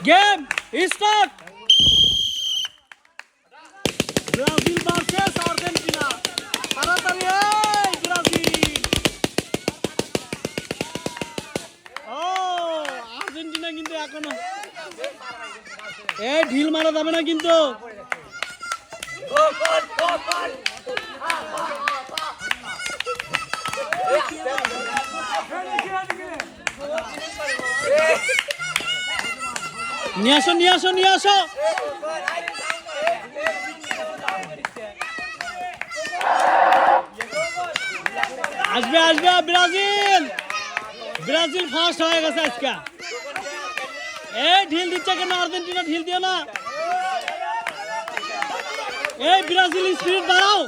Game start. Brazil versus Argentina. তাড়াতাড়ি এই Brazil. ও Argentina কিন্তু এখনো এই ঢিল মারা যাবে না কিন্তু। নিয়ে আসো নিয়ে আসো নিয়ে আসো। আসবে আসবে ব্রাজিল। ব্রাজিল ফার্স্ট হয়ে গেছে আজকে। এই ঢিল দিচ্ছে কেন আর্জেন্টিনা? ঢিল দিও না। এই ব্রাজিল স্পিড বাড়াও।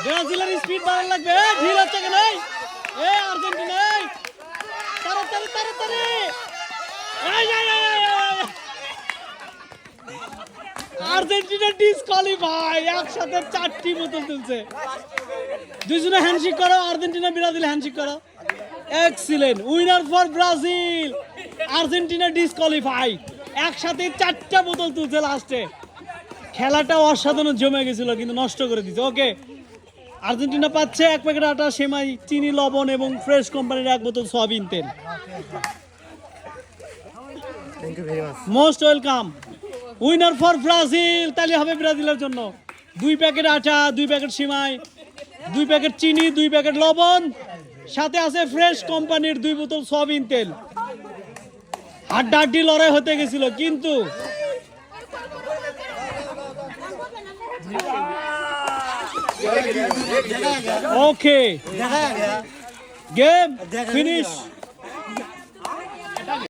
ব্রাজিলের স্পিড বাড়ানো লাগবে। এই ঢিল হচ্ছে কেন? এই আর্জেন্টিনা এই তাড়াতাড়ি তাড়াতাড়ি। Argentina disqualify. একসাথে 4টি বোতল তুলছে। দুইজনে হ্যান্ডশেক করো। আর্জেন্টিনা ব্রাজিল হ্যান্ডশেক করো। Excellent winner for Brazil. Argentina disqualify. একসাথে 4টা বোতল তুলছে লাস্টে। খেলাটা অসাধারণ জমে গেছিল কিন্তু নষ্ট করে দিচ্ছে। ওকে আর্জেন্টিনা পাচ্ছে 1 প্যাকেট আটা, সেমাই, চিনি, লবণ এবং ফ্রেশ কোম্পানির 1 বোতল সয়াবিন তেল। Thank you very much. Most welcome. Winner for Brazil. তাহলে হবে ব্রাজিলের জন্য 2 প্যাকেট আটা, 2 প্যাকেট সিমাই, 2 প্যাকেট চিনি, 2 প্যাকেট লবণ, সাথে আছে ফ্রেশ কোম্পানির 2 বোতল সয়াবিন তেল। হাড্ডাহাড্ডি লড়াই হতে গেছিল কিন্তু ওকে গেম ফিনিশ।